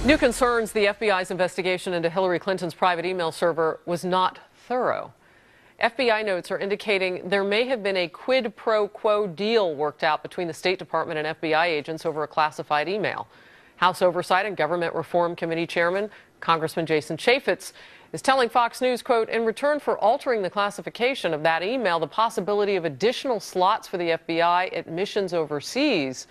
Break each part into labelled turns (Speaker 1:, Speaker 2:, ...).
Speaker 1: New concerns: the FBI's investigation into Hillary Clinton's private email server was not thorough. FBI notes are indicating there may have been a quid pro quo deal worked out between the State Department and FBI agents over a classified email. House Oversight and Government Reform Committee Chairman Congressman Jason Chaffetz is telling Fox News, quote, in return for altering the classification of that email, the possibility of additional slots for the FBI at missions overseas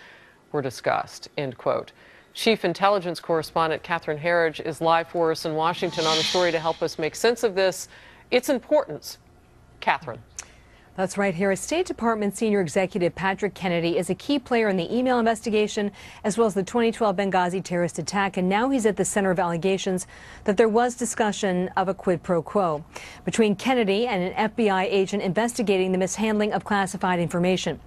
Speaker 1: were discussed, end quote. Chief Intelligence Correspondent Catherine Herridge is live for us in Washington on the story to help us make sense of this, its importance. Catherine.
Speaker 2: That's right, Harris. State Department Senior Executive Patrick Kennedy is a key player in the email investigation, as well as the 2012 Benghazi terrorist attack, and now he's at the center of allegations that there was discussion of a quid pro quo between Kennedy and an FBI agent investigating the mishandling of classified information.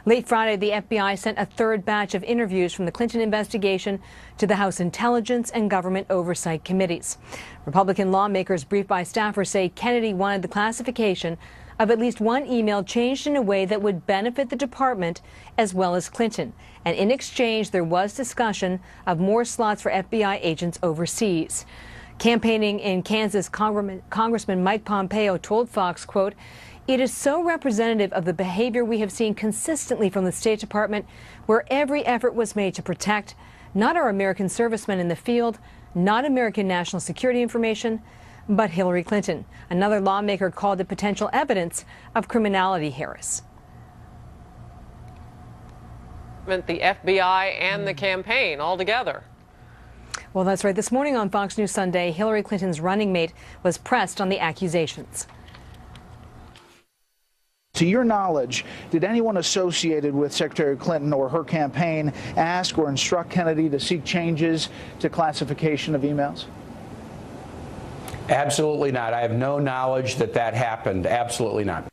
Speaker 2: Late Friday, the FBI sent a third batch of interviews from the Clinton investigation to the House Intelligence and Government Oversight Committees. Republican lawmakers briefed by staffers say Kennedy wanted the classification of at least one email changed in a way that would benefit the department as well as Clinton. And in exchange, there was discussion of more slots for FBI agents overseas. Campaigning in Kansas, Congressman Mike Pompeo told Fox, quote, "It is so representative of the behavior we have seen consistently from the State Department, where every effort was made to protect not our American servicemen in the field, not American national security information, but Hillary Clinton." Another lawmaker called it potential evidence of criminality, Harris.
Speaker 1: The FBI and the campaign all together.
Speaker 2: Well, that's right. This morning on Fox News Sunday, Hillary Clinton's running mate was pressed on the accusations.
Speaker 3: To your knowledge, did anyone associated with Secretary Clinton or her campaign ask or instruct Kennedy to seek changes to classification of emails?
Speaker 4: Absolutely not. I have no knowledge that that happened. Absolutely not.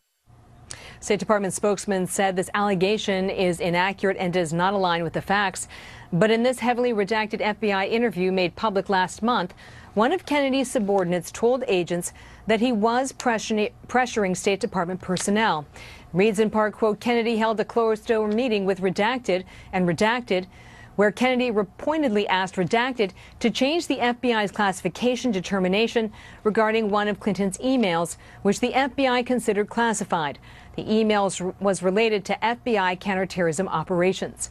Speaker 2: State Department spokesman said this allegation is inaccurate and does not align with the facts. But in this heavily redacted FBI interview made public last month, one of Kennedy's subordinates told agents that he was pressuring State Department personnel. Reads in part, quote, Kennedy held a closed-door meeting with Redacted and Redacted, where Kennedy reportedly asked Redacted to change the FBI's classification determination regarding one of Clinton's emails, which the FBI considered classified. The emails was related to FBI counterterrorism operations.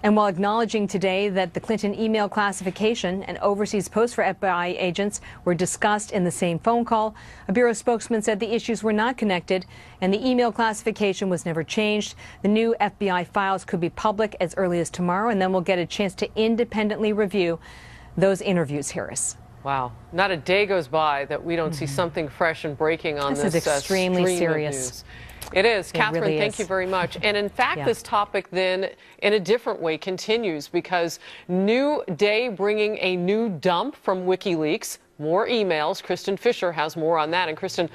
Speaker 2: And while acknowledging today that the Clinton email classification and overseas posts for FBI agents were discussed in the same phone call, a bureau spokesman said the issues were not connected and the email classification was never changed. The new FBI files could be public as early as tomorrow, and then we'll get a chance to independently review those interviews, Harris.
Speaker 1: Wow. Not a day goes by that we don't see something fresh and breaking on this
Speaker 2: is extremely serious.
Speaker 1: News. It is. Catherine,
Speaker 2: really
Speaker 1: thank
Speaker 2: is.
Speaker 1: you very much. And in fact, this topic then, in a different way, continues because new day bringing a new dump from WikiLeaks, more emails. Kristen Fisher has more on that. And Kristen,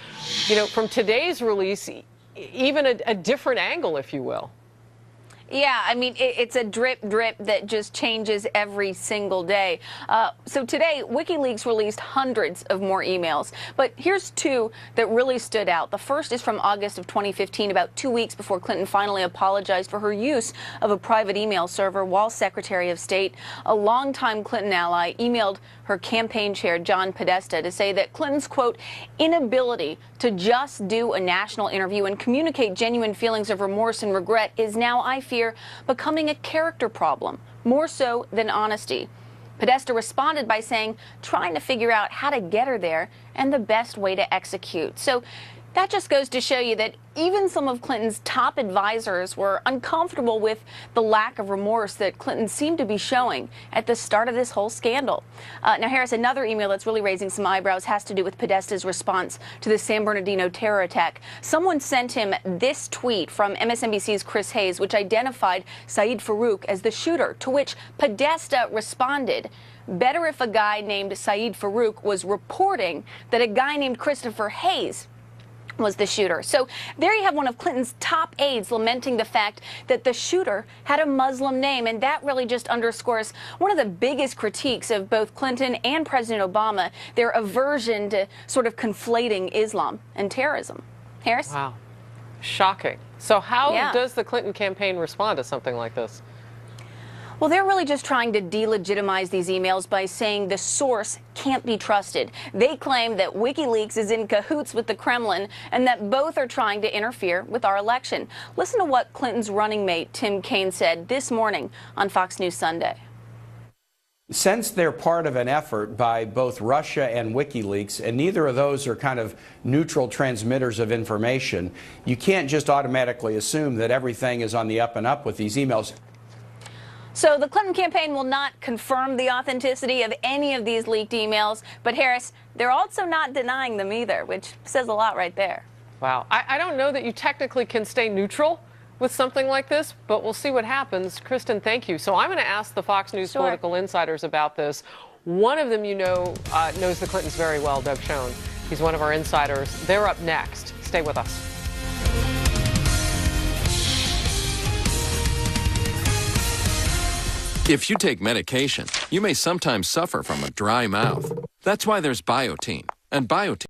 Speaker 1: you know, from today's release, even a different angle, if you will.
Speaker 5: Yeah, I mean, it's a drip that just changes every single day. So today, WikiLeaks released hundreds of more emails. But here's two that really stood out. The first is from August of 2015, about 2 weeks before Clinton finally apologized for her use of a private email server while Secretary of State. A longtime Clinton ally emailed her campaign chair, John Podesta, to say that Clinton's, quote, inability to just do a national interview and communicate genuine feelings of remorse and regret is now, I fear, becoming a character problem, more so than honesty. Podesta responded by saying, trying to figure out how to get her there and the best way to execute. So that just goes to show you that even some of Clinton's top advisors were uncomfortable with the lack of remorse that Clinton seemed to be showing at the start of this whole scandal. Now, Harris, another email that's really raising some eyebrows has to do with Podesta's response to the San Bernardino terror attack. Someone sent him this tweet from MSNBC's Chris Hayes, which identified Saeed Farouk as the shooter, to which Podesta responded, better if a guy named Saeed Farouk was reporting that a guy named Christopher Hayes was the shooter. So there you have one of Clinton's top aides lamenting the fact that the shooter had a Muslim name, and that really just underscores one of the biggest critiques of both Clinton and President Obama, their aversion to sort of conflating Islam and terrorism. Harris?
Speaker 1: Wow. Shocking. So how does the Clinton campaign respond to something like this?
Speaker 5: Well, they're really just trying to delegitimize these emails by saying the source can't be trusted. They claim that WikiLeaks is in cahoots with the Kremlin and that both are trying to interfere with our election. Listen to what Clinton's running mate Tim Kaine said this morning on Fox News Sunday.
Speaker 4: Since they're part of an effort by both Russia and WikiLeaks, and neither of those are kind of neutral transmitters of information, you can't just automatically assume that everything is on the up and up with these emails.
Speaker 5: So the Clinton campaign will not confirm the authenticity of any of these leaked emails, but Harris, they're also not denying them either, which says a lot right there.
Speaker 1: Wow. I don't know that you technically can stay neutral with something like this, but we'll see what happens. Kristen, thank you. So I'm going to ask the Fox News political insiders about this. One of them, knows the Clintons very well, Doug Schoen. He's one of our insiders. They're up next. Stay with us.
Speaker 6: If you take medication, you may sometimes suffer from a dry mouth. That's why there's Biotene. And Biotene